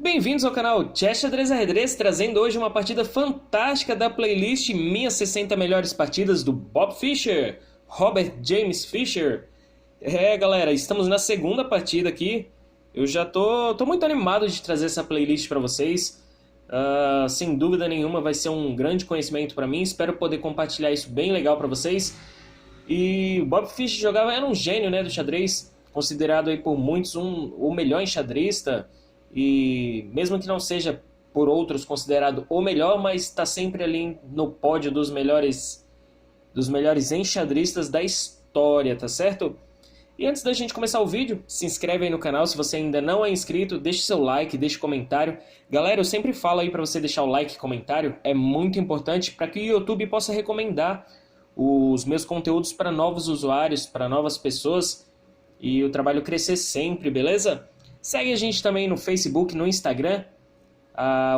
Bem-vindos ao canal Chess Xadrez Arredrez, trazendo hoje uma partida fantástica da playlist Minhas 60 Melhores Partidas do Bob Fischer, Robert James Fischer. Galera, estamos na segunda partida aqui. Eu já tô muito animado de trazer essa playlist para vocês. Sem dúvida nenhuma vai ser um grande conhecimento para mim. Espero poder compartilhar isso bem legal para vocês. E o Bob Fischer era um gênio, né, do xadrez, considerado aí por muitos o melhor enxadrista. E mesmo que não seja por outros considerado o melhor, mas está sempre ali no pódio dos melhores enxadristas da história, tá certo? E antes da gente começar o vídeo, se inscreve aí no canal se você ainda não é inscrito, deixe seu like, deixe comentário. Galera, eu sempre falo aí para você deixar o like e comentário, é muito importante para que o YouTube possa recomendar os meus conteúdos para novos usuários, para novas pessoas e o trabalho crescer sempre, beleza? Segue a gente também no Facebook, no Instagram.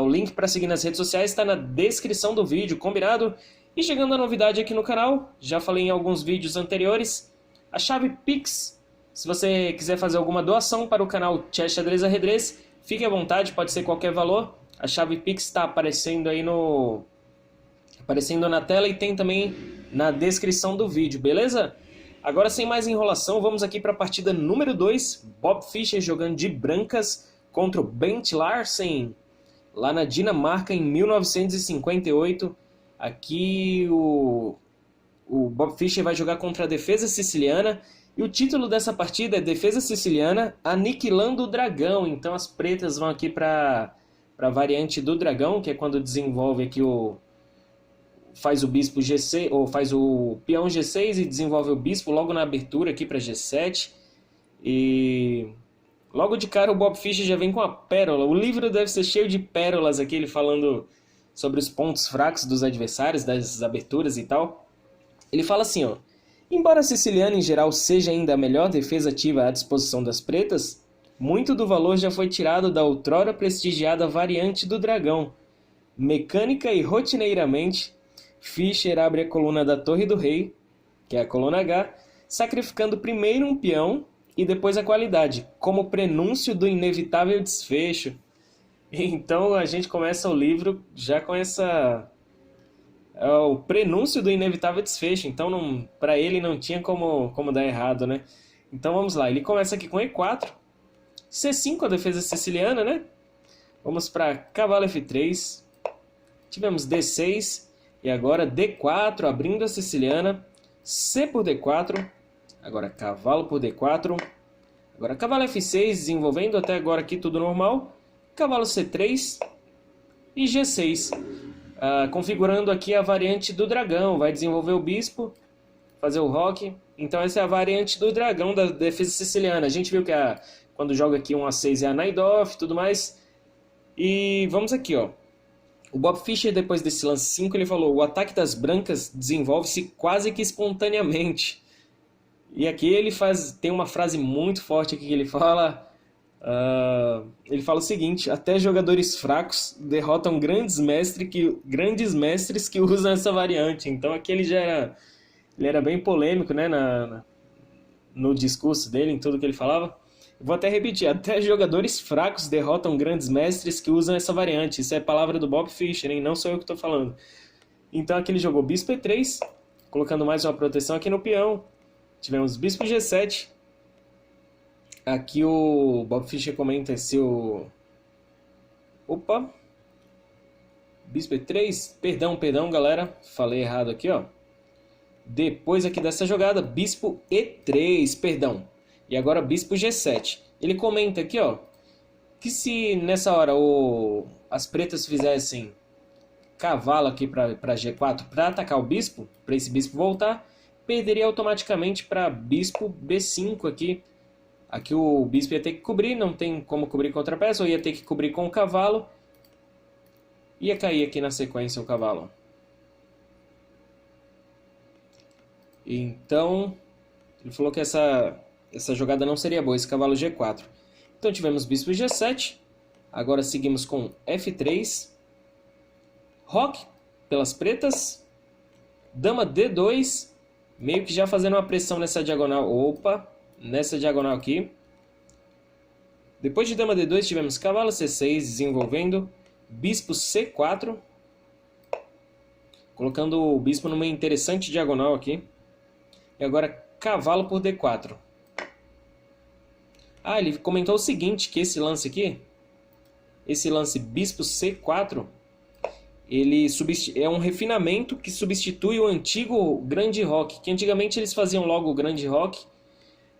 O link para seguir nas redes sociais está na descrição do vídeo, combinado? E chegando a novidade aqui no canal, já falei em alguns vídeos anteriores, a chave Pix. Se você quiser fazer alguma doação para o canal Chess Xadrez Arredrez, fique à vontade, pode ser qualquer valor. A chave Pix está aparecendo aí aparecendo na tela e tem também na descrição do vídeo, beleza? Agora, sem mais enrolação, vamos aqui para a partida número 2. Bob Fischer jogando de brancas contra o Bent Larsen, lá na Dinamarca, em 1958. Aqui o Bob Fischer vai jogar contra a defesa siciliana. E o título dessa partida é Defesa Siciliana Aniquilando o Dragão. Então as pretas vão aqui para a variante do dragão, que é quando desenvolve aqui faz o bispo G6, ou faz o peão G6 e desenvolve o bispo logo na abertura aqui para G7. E logo de cara o Bob Fischer já vem com a pérola. O livro deve ser cheio de pérolas aqui, ele falando sobre os pontos fracos dos adversários, das aberturas e tal. Ele fala assim, ó: embora a siciliana em geral seja ainda a melhor defesa ativa à disposição das pretas, muito do valor já foi tirado da outrora prestigiada variante do dragão. Mecânica e rotineiramente, Fischer abre a coluna da Torre do Rei, que é a coluna H, sacrificando primeiro um peão e depois a qualidade, como prenúncio do inevitável desfecho. Então a gente começa o livro já com o prenúncio do inevitável desfecho. Então para ele não tinha como dar errado, né? Então vamos lá, ele começa aqui com E4, C5 a defesa siciliana, né? Vamos para cavalo F3, tivemos D6, e agora D4, abrindo a siciliana, C por D4, agora cavalo por D4, agora cavalo F6, desenvolvendo até agora aqui tudo normal, cavalo C3 e G6, configurando aqui a variante do dragão, vai desenvolver o bispo, fazer o roque. Então essa é a variante do dragão da defesa siciliana. A gente viu que quando joga aqui um A6 é a Najdorf e tudo mais. E vamos aqui, ó. O Bob Fischer, depois desse lance 5, ele falou: o ataque das brancas desenvolve-se quase que espontaneamente. E aqui ele tem uma frase muito forte aqui que ele fala. Ele fala o seguinte: até jogadores fracos derrotam grandes mestres que usam essa variante. Então aqui ele era bem polêmico, né, no discurso dele, em tudo que ele falava. Vou até repetir, até jogadores fracos derrotam grandes mestres que usam essa variante. Isso é palavra do Bob Fischer, hein? Não sou eu que estou falando. Então aqui ele jogou bispo E3, colocando mais uma proteção aqui no peão. Tivemos bispo G7. Aqui o Bob Fischer comenta se o... Opa! Bispo E3, perdão galera, falei errado aqui, ó. Depois aqui dessa jogada, bispo E3, perdão. E agora bispo G7. Ele comenta aqui, ó, que se nessa hora as pretas fizessem cavalo aqui para G4 para atacar o bispo, para esse bispo voltar, perderia automaticamente para bispo B5 aqui. Aqui o bispo ia ter que cobrir, não tem como cobrir com outra peça, ou ia ter que cobrir com o cavalo. Ia cair aqui na sequência o cavalo. Então, ele falou que essa jogada não seria boa, esse cavalo G4. Então tivemos bispo G7, agora seguimos com F3, roque pelas pretas, dama D2, meio que já fazendo uma pressão nessa diagonal, nessa diagonal aqui. Depois de dama D2 tivemos cavalo C6 desenvolvendo, bispo C4, colocando o bispo numa interessante diagonal aqui. E agora cavalo por D4. Ah, ele comentou o seguinte, que esse lance aqui, esse lance bispo C4, ele é um refinamento que substitui o antigo grande roque, que antigamente eles faziam logo o grande roque,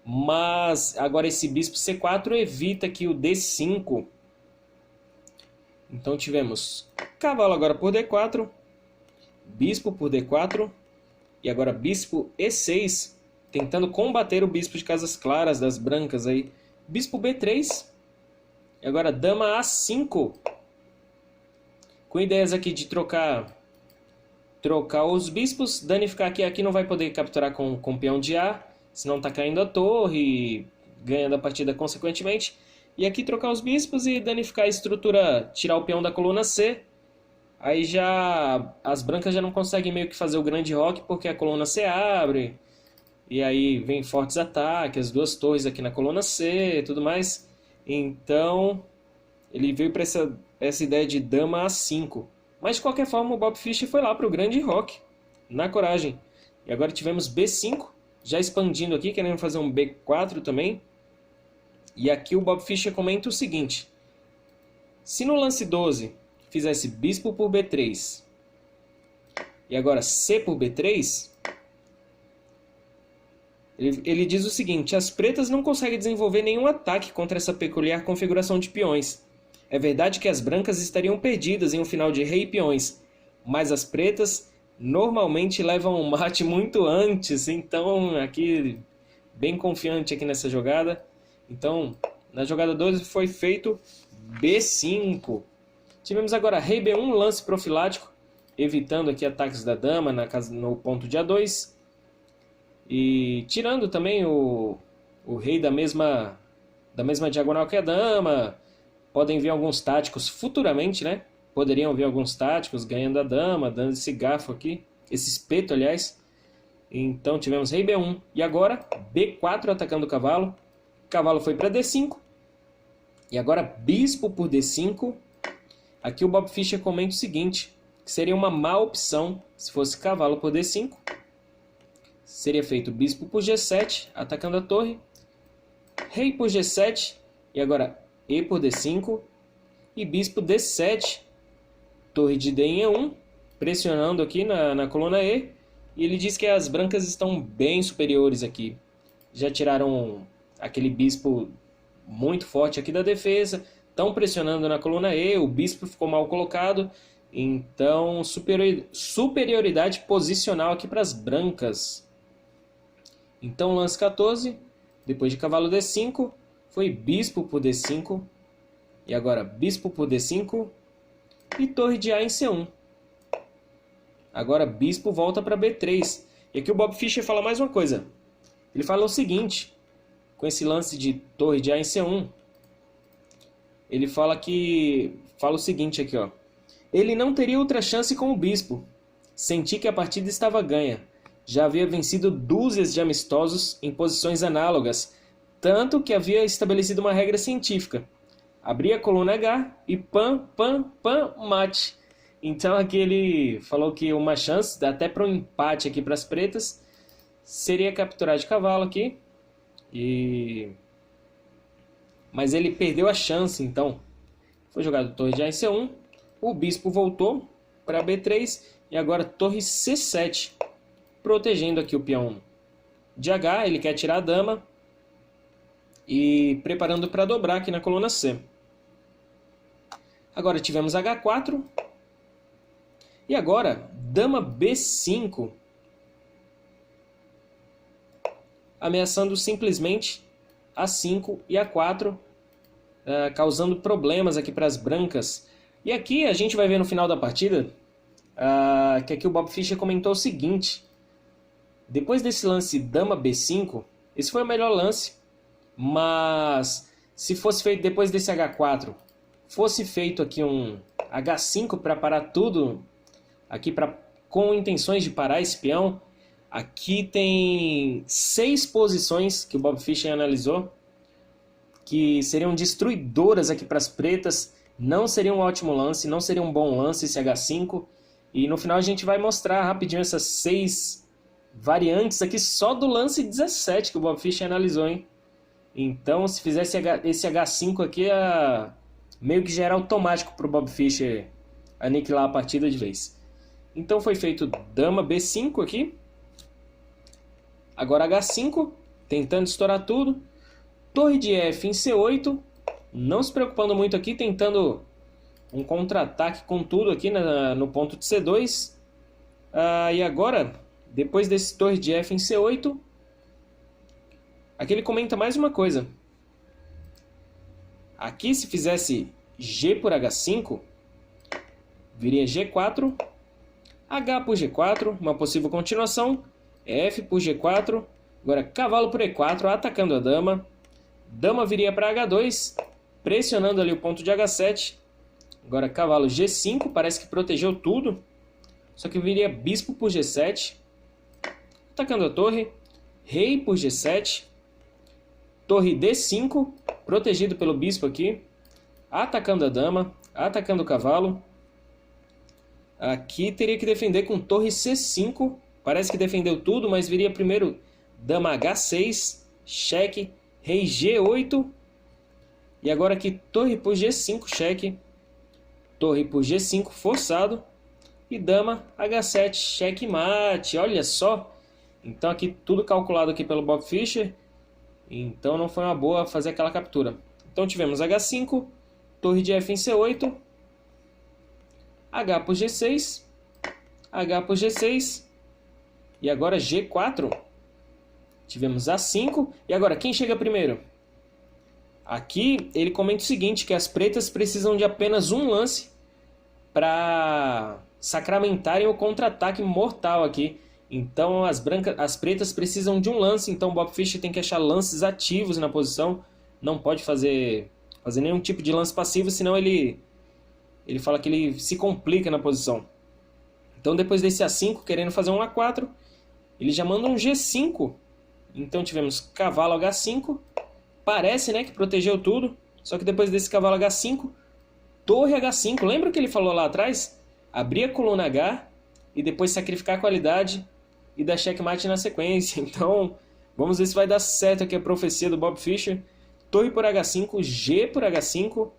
mas agora esse bispo C4 evita que o D5. Então tivemos cavalo agora por D4, bispo por D4, e agora bispo E6, tentando combater o bispo de casas claras das brancas aí. Bispo B3, e agora dama A5, com ideias aqui de trocar os bispos, danificar aqui. Aqui não vai poder capturar com peão de A, senão está caindo a torre e ganhando a partida consequentemente. E aqui trocar os bispos e danificar a estrutura, tirar o peão da coluna C. Aí já as brancas já não conseguem meio que fazer o grande roque, porque a coluna C abre. E aí vem fortes ataques, as duas torres aqui na coluna C e tudo mais. Então ele veio para essa ideia de dama A5. Mas de qualquer forma o Bob Fischer foi lá para o grande roque, na coragem. E agora tivemos B5, já expandindo aqui, querendo fazer um B4 também. E aqui o Bob Fischer comenta o seguinte: se no lance 12 fizesse bispo por B3 e agora C por B3, ele diz o seguinte: as pretas não conseguem desenvolver nenhum ataque contra essa peculiar configuração de peões. É verdade que as brancas estariam perdidas em um final de rei e peões, mas as pretas normalmente levam o mate muito antes. Então aqui bem confiante aqui nessa jogada. Então na jogada 12 foi feito B5. Tivemos agora rei B1, lance profilático, evitando aqui ataques da dama no ponto de A2. E tirando também o rei da mesma diagonal que a dama. Podem vir alguns táticos futuramente, né? Poderiam vir alguns táticos ganhando a dama, dando esse garfo aqui. Esse espeto, aliás. Então tivemos rei B1. E agora B4 atacando o cavalo. O cavalo foi para D5. E agora bispo por D5. Aqui o Bob Fischer comenta o seguinte: que seria uma má opção se fosse cavalo por D5. Seria feito bispo por G7, atacando a torre. Rei por G7. E agora E por D5. E bispo D7. Torre de D em E1. Pressionando aqui na coluna E. E ele diz que as brancas estão bem superiores aqui. Já tiraram aquele bispo muito forte aqui da defesa. Estão pressionando na coluna E. O bispo ficou mal colocado. Então, superioridade posicional aqui para as brancas. Então, lance 14. Depois de cavalo D5. Foi bispo por D5. E agora bispo por D5. E torre de A em C1. Agora bispo volta para B3. E aqui o Bob Fischer fala mais uma coisa. Ele fala o seguinte, com esse lance de torre de A em C1. Ele fala o seguinte aqui, ó. Ele não teria outra chance com o bispo. Senti que a partida estava ganha. Já havia vencido dúzias de amistosos em posições análogas, tanto que havia estabelecido uma regra científica. Abria a coluna H e pam, pam, pam, mate. Então aqui ele falou que uma chance, até para um empate aqui para as pretas, seria capturar de cavalo aqui. Mas ele perdeu a chance, então. Foi jogado torre de A em C1. O bispo voltou para B3 e agora torre C7. Protegendo aqui o peão de H, ele quer tirar a dama e preparando para dobrar aqui na coluna C. Agora tivemos H4 e agora dama B5, ameaçando simplesmente A5 e A4, causando problemas aqui para as brancas. E aqui a gente vai ver no final da partida que aqui o Bob Fischer comentou o seguinte: depois desse lance dama B5, esse foi o melhor lance, mas se fosse feito depois desse H4, fosse feito aqui um H5 para parar tudo, aqui com intenções de parar esse peão, aqui tem 6 posições que o Bob Fischer analisou. que seriam destruidoras aqui para as pretas. Não seria um ótimo lance, não seria um bom lance esse H5. E no final a gente vai mostrar rapidinho essas 6 variantes aqui só do lance 17 que o Bob Fischer analisou, hein? Então, se fizesse esse H5 aqui, meio que já era automático para o Bob Fischer aniquilar a partida de vez. Então foi feito dama B5 aqui. Agora H5, tentando estourar tudo. Torre de F em C8. Não se preocupando muito aqui, tentando um contra-ataque com tudo aqui no ponto de C2. E agora, depois desse torre de F em C8, aqui ele comenta mais uma coisa. Aqui, se fizesse G por H5, viria G4, H por G4, uma possível continuação, F por G4, agora cavalo por E4, atacando a dama. Dama viria para H2, pressionando ali o ponto de H7. Agora cavalo G5, parece que protegeu tudo. Só que viria bispo por G7, atacando a torre. Rei por G7. Torre D5, protegido pelo bispo aqui. Atacando a dama, atacando o cavalo. Aqui teria que defender com torre C5. Parece que defendeu tudo, mas viria primeiro dama H6, cheque, rei G8. E agora aqui torre por G5, cheque. Torre por G5, forçado. E dama H7, cheque mate. Olha só. Então aqui tudo calculado aqui pelo Bob Fischer. Então não foi uma boa fazer aquela captura. Então tivemos H5, torre de F em C8. H por G6. H por G6. E agora G4. Tivemos A5. E agora, quem chega primeiro? Aqui ele comenta o seguinte, que as pretas precisam de apenas um lance para sacramentarem o contra-ataque mortal aqui. Então as pretas precisam de um lance, então o Bob Fischer tem que achar lances ativos na posição. Não pode fazer nenhum tipo de lance passivo, senão ele fala que ele se complica na posição. Então depois desse A5, querendo fazer um A4, ele já manda um G5. Então tivemos cavalo H5. Parece, né, que protegeu tudo. Só que depois desse cavalo H5, torre H5. Lembra o que ele falou lá atrás? Abrir a coluna H e depois sacrificar a qualidade e dar checkmate na sequência. Então, vamos ver se vai dar certo aqui a profecia do Bob Fischer. Torre por H5, G por H5.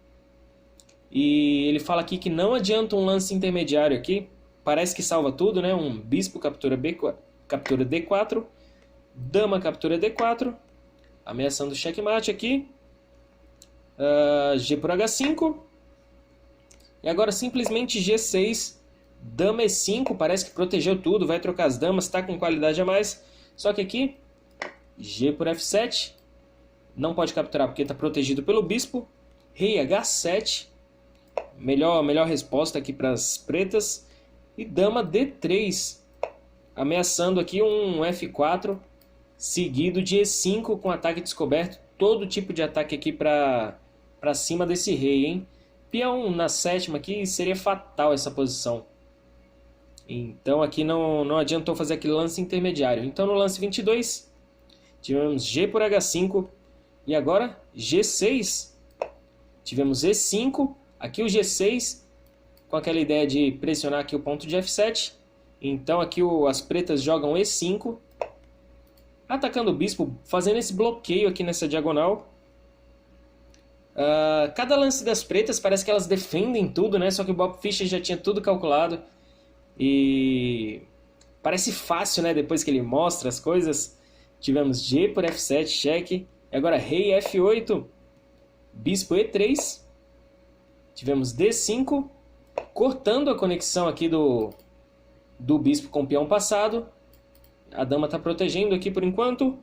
E ele fala aqui que não adianta um lance intermediário aqui. Parece que salva tudo, né? Um bispo captura captura D4. Dama captura D4. Ameaçando o checkmate aqui. G por H5. E agora simplesmente G6. Dama E5. Parece que protegeu tudo. Vai trocar as damas. Está com qualidade a mais. Só que aqui G por F7. Não pode capturar porque está protegido pelo bispo. Rei H7. Melhor resposta aqui para as pretas. E dama D3. Ameaçando aqui um F4. Seguido de E5 com ataque descoberto. Todo tipo de ataque aqui para cima desse rei, hein? Peão na sétima aqui seria fatal essa posição. Então aqui não adiantou fazer aquele lance intermediário. Então no lance 22, tivemos G por H5. E agora G6. Tivemos E5. Aqui o G6 com aquela ideia de pressionar aqui o ponto de F7. Então aqui as pretas jogam E5. Atacando o bispo, fazendo esse bloqueio aqui nessa diagonal. Cada lance das pretas parece que elas defendem tudo, né? Só que o Bob Fischer já tinha tudo calculado. E parece fácil, né? Depois que ele mostra as coisas. Tivemos G por F7, cheque. E agora rei F8, bispo E3. Tivemos D5, cortando a conexão aqui do bispo com o peão passado. A dama está protegendo aqui por enquanto.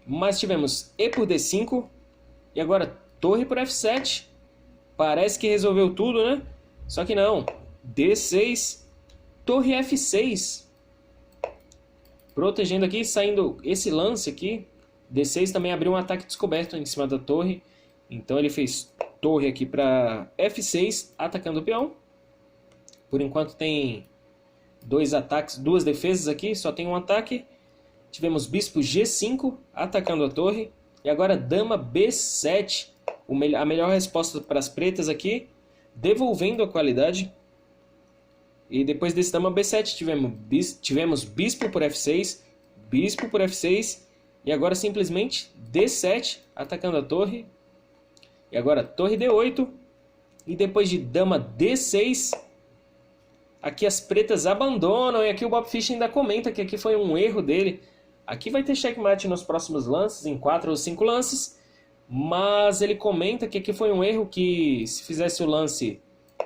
Mas tivemos E por D5. E agora torre por F7. Parece que resolveu tudo, né? Só que não. D6. Torre F6. Protegendo aqui, saindo esse lance aqui. D6 também abriu um ataque descoberto em cima da torre. Então ele fez torre aqui para F6, atacando o peão. Por enquanto tem dois ataques, duas defesas aqui, só tem um ataque. Tivemos bispo G5, atacando a torre. E agora dama B7. A melhor resposta para as pretas aqui. Devolvendo a qualidade. E depois desse dama B7 tivemos bispo por F6. Bispo por F6. E agora simplesmente D7. Atacando a torre. E agora torre D8. E depois de dama D6... Aqui as pretas abandonam, e aqui o Bob Fischer ainda comenta que aqui foi um erro dele. Aqui vai ter checkmate nos próximos lances, em 4 ou 5 lances. Mas ele comenta que aqui foi um erro que se fizesse o lance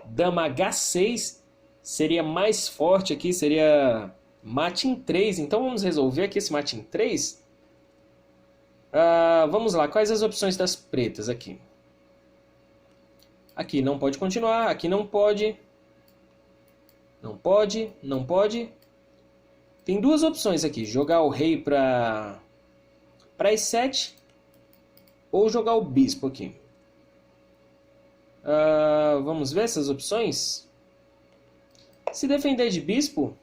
dama H6, seria mais forte aqui, seria mate em 3. Então vamos resolver aqui esse mate em 3. Vamos lá, quais as opções das pretas aqui? Aqui não pode continuar, aqui não pode... Não pode, não pode. Tem duas opções aqui. Jogar o rei para E7 ou jogar o bispo aqui. Vamos ver essas opções. Se defender de bispo,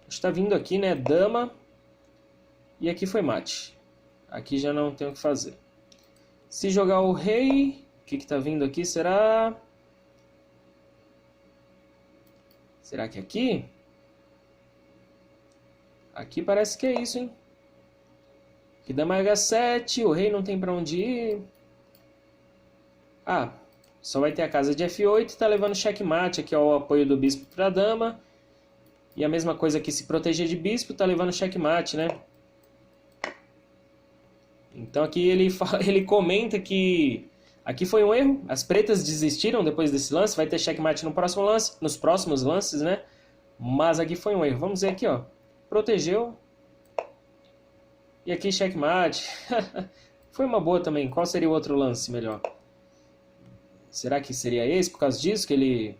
está vindo aqui, né? Dama. E aqui foi mate. Aqui já não tem o que fazer. Se jogar o rei, o que está vindo aqui será... Será que aqui? Aqui parece que é isso, hein? Aqui dama H7, o rei não tem pra onde ir. Só vai ter a casa de F8, tá levando checkmate aqui, ó, o apoio do bispo pra dama. E a mesma coisa aqui, se proteger de bispo, tá levando checkmate, né? Então aqui ele comenta que... Aqui foi um erro, as pretas desistiram depois desse lance, vai ter checkmate no próximo lance, nos próximos lances, né? Mas aqui foi um erro. Vamos ver aqui, ó. Protegeu. E aqui checkmate. Foi uma boa também. Qual seria o outro lance melhor? Será que seria esse por causa disso que ele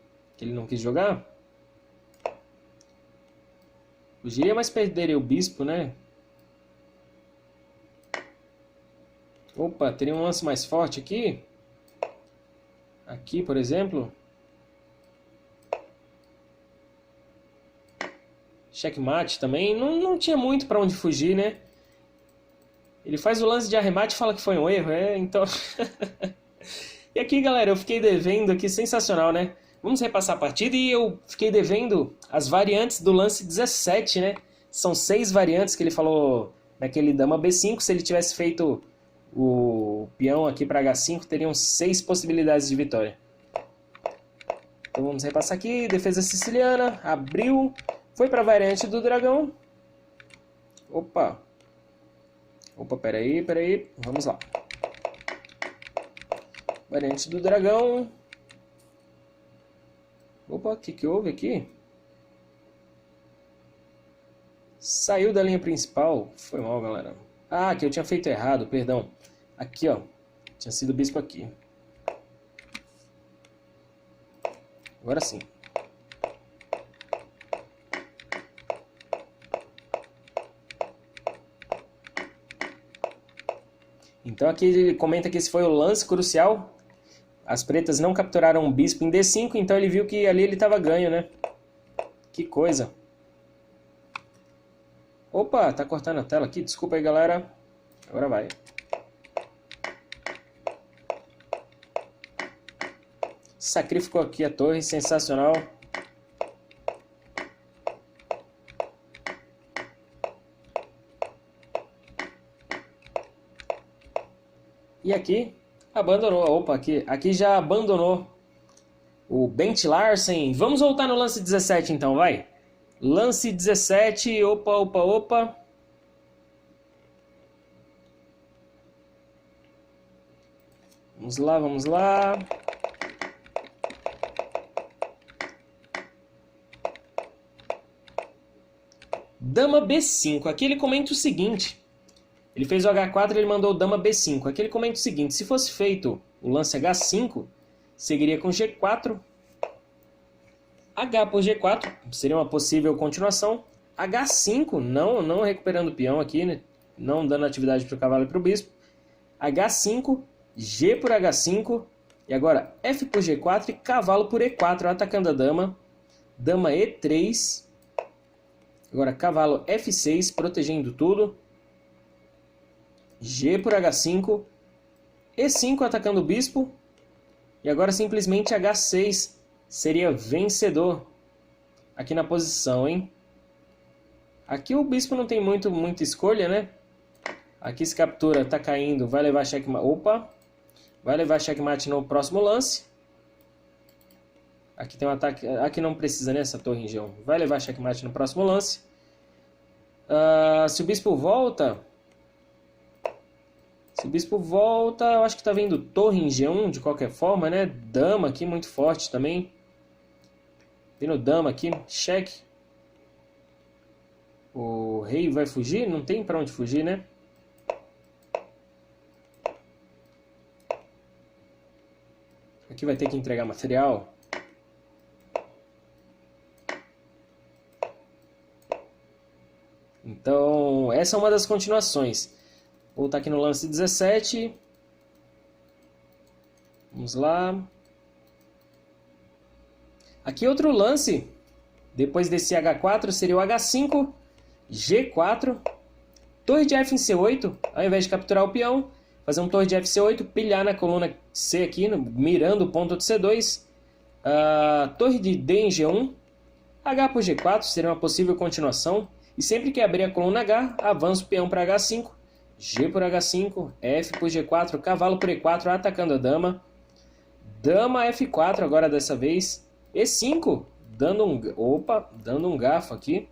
não quis jogar? Fugiria, mas perderia o bispo, né? Opa, teria um lance mais forte aqui. Aqui, por exemplo. Checkmate também. Não tinha muito para onde fugir, né? Ele faz o lance de arremate e fala que foi um erro. Então... E aqui, galera, eu fiquei devendo aqui. Sensacional, né? Vamos repassar a partida e eu fiquei devendo as variantes do lance 17, né? São 6 variantes que ele falou naquele dama B5. Se ele tivesse feito... o peão aqui para H5, teriam 6 possibilidades de vitória. Então vamos repassar aqui. Defesa siciliana, abriu, foi para a variante do dragão. Opa, peraí, vamos lá. Variante do dragão. Opa, o que houve aqui? Saiu da linha principal, foi mal, galera. Que eu tinha feito errado, perdão. Aqui, ó. Tinha sido o bispo aqui. Agora sim. Então aqui ele comenta que esse foi o lance crucial. As pretas não capturaram o bispo em D5, então ele viu que ali ele estava ganho, né? Que coisa. Opa, tá cortando a tela aqui. Desculpa aí, galera. Agora vai. Sacrificou aqui a torre, sensacional. E aqui, abandonou. Opa, aqui já abandonou o Bent Larsen. Vamos voltar no lance 17 então, vai. Lance 17, opa. Vamos lá. Dama B5. Aqui ele comenta o seguinte. Ele fez o H4 e ele mandou o Dama B5. Aqui ele comenta o seguinte. Se fosse feito o lance H5, seguiria com G4. H por G4 seria uma possível continuação. H5, não recuperando o peão aqui, né? Não dando atividade para o cavalo e para o bispo. H5, G por H5. E agora F por G4 e cavalo por E4, atacando a dama. Dama E3. Agora cavalo F6, protegendo tudo. G por H5, E5 atacando o bispo, e agora simplesmente H6 seria vencedor aqui na posição, hein? Aqui o bispo não tem muita escolha, né? Aqui se captura, tá caindo, vai levar checkmate. Opa! Vai levar checkmate no próximo lance. Aqui tem um ataque, aqui não precisa, né, essa torre em G1. Vai levar checkmate no próximo lance. Se o bispo volta... eu acho que tá vindo torre em G1 de qualquer forma, né? Dama aqui muito forte também. Vindo dama aqui, cheque. O rei vai fugir? Não tem pra onde fugir, né? Aqui vai ter que entregar material. Então, essa é uma das continuações. Vou voltar aqui no lance 17. Vamos lá. Aqui outro lance. Depois desse H4 seria o H5, G4, torre de F em C8. Ao invés de capturar o peão, fazer um torre de FC8, pilhar na coluna C aqui, mirando o ponto de C2. Torre de D em G1. H por G4 seria uma possível continuação. E sempre que abrir a coluna H, avança o peão para H5. G por H5, F por G4, cavalo por E4, atacando a dama. Dama F4 agora dessa vez. E5, dando um garfo aqui.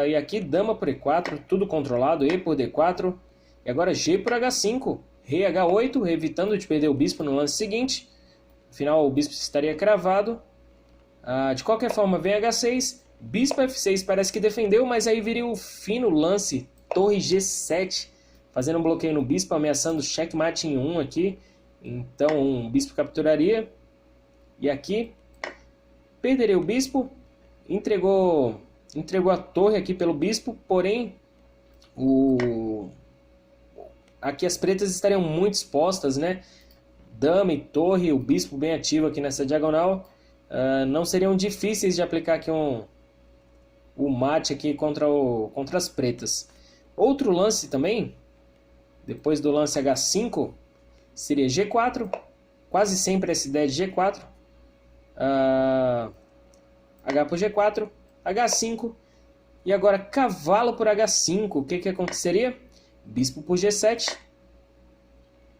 E aqui dama por E4, tudo controlado, E por D4. E agora G por H5, rei H8, evitando de perder o bispo no lance seguinte. Afinal, o bispo estaria cravado. De qualquer forma, vem H6, bispo F6 parece que defendeu, mas aí viria o fino lance, torre G7, fazendo um bloqueio no bispo, ameaçando checkmate em 1 aqui. Então, o bispo capturaria. E aqui, perderia o bispo, entregou a torre aqui pelo bispo, porém, aqui as pretas estariam muito expostas, né? Dama e torre, o bispo bem ativo aqui nessa diagonal. Não seriam difíceis de aplicar aqui o mate aqui contra as pretas. Outro lance também, depois do lance H5, seria G4. Quase sempre essa ideia de G4. H por G4, H5. E agora cavalo por H5. O que aconteceria? Bispo por G7.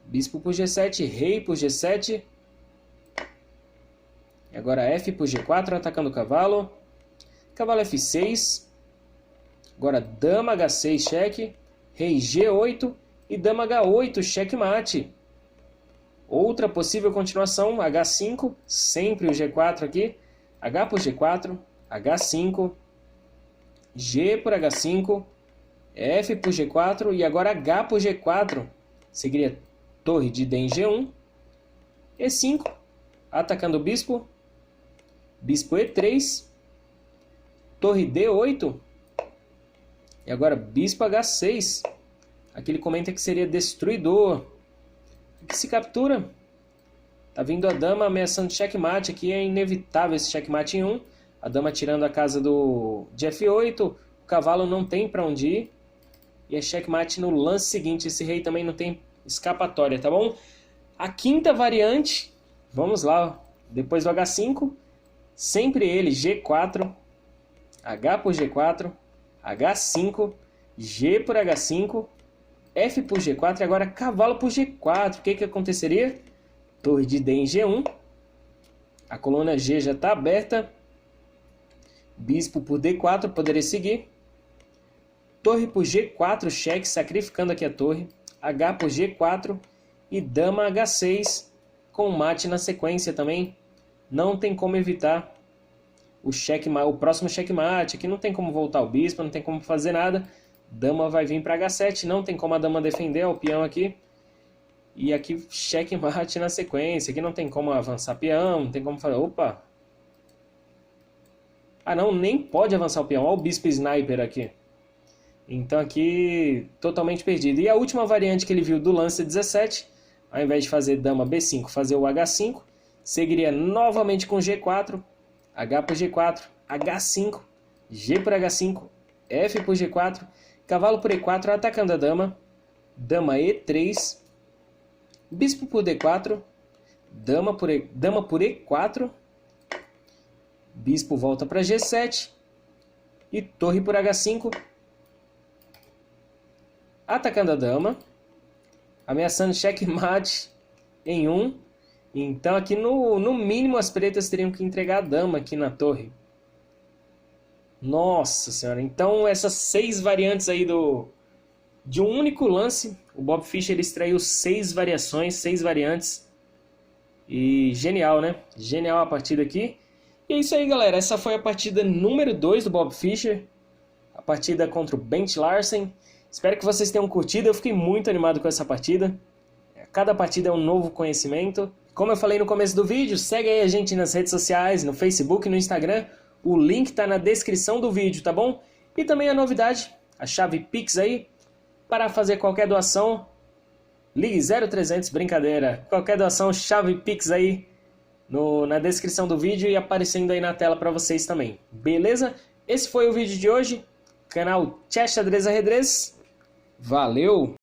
Bispo por G7, rei por G7. E agora F por G4, atacando o cavalo. Cavalo F6. Agora dama H6, cheque. Rei G8 e dama H8, checkmate. Outra possível continuação, H5, sempre o G4 aqui. H por G4, H5, G por H5, F por G4 e agora H por G4. Seguiria torre de D em G1, E5, atacando o bispo. Bispo E3, torre D8 e agora bispo H6. Aqui ele comenta que seria destruidor. Aqui se captura. Tá vindo a dama ameaçando checkmate. Aqui é inevitável esse checkmate em 1. A dama tirando a casa de F8. O cavalo não tem para onde ir. E é checkmate no lance seguinte. Esse rei também não tem escapatória, tá bom? A quinta variante. Vamos lá. Depois do H5. Sempre ele, G4, H por G4, H5, G por H5, F por G4 e agora cavalo por G4. O que aconteceria? Torre de D em G1. A coluna G já está aberta. Bispo por D4 poderia seguir. Torre por G4, cheque, sacrificando aqui a torre. H por G4 e dama H6 com mate na sequência também. Não tem como evitar o próximo checkmate. Aqui não tem como voltar o bispo, não tem como fazer nada. Dama vai vir para H7, não tem como a dama defender o peão aqui. E aqui checkmate na sequência. Aqui não tem como avançar peão, não tem como fazer... Opa! Não, nem pode avançar o peão. Olha o bispo sniper aqui. Então aqui, totalmente perdido. E a última variante que ele viu do lance 17, ao invés de fazer dama B5, fazer o H5, seguiria novamente com G4, H por G4, H5, G por H5, F por G4, cavalo por E4 atacando a dama, dama E3, bispo por D4, dama por E4, bispo volta para G7 e torre por H5, atacando a dama, ameaçando checkmate em 1. Então aqui no mínimo as pretas teriam que entregar a dama aqui na torre. Nossa senhora, então essas 6 variantes aí de um único lance, o Bob Fischer extraiu 6 variações, 6 variantes. E genial, né? Genial a partida aqui. E é isso aí, galera. Essa foi a partida número 2 do Bob Fischer. A partida contra o Bent Larsen. Espero que vocês tenham curtido. Eu fiquei muito animado com essa partida. Cada partida é um novo conhecimento. Como eu falei no começo do vídeo, segue aí a gente nas redes sociais, no Facebook e no Instagram. O link está na descrição do vídeo, tá bom? E também a novidade, a chave Pix aí, para fazer qualquer doação, ligue 0300, brincadeira. Qualquer doação, chave Pix aí na descrição do vídeo e aparecendo aí na tela para vocês também. Beleza? Esse foi o vídeo de hoje. Canal Chess Xadrez Arredrez. Valeu!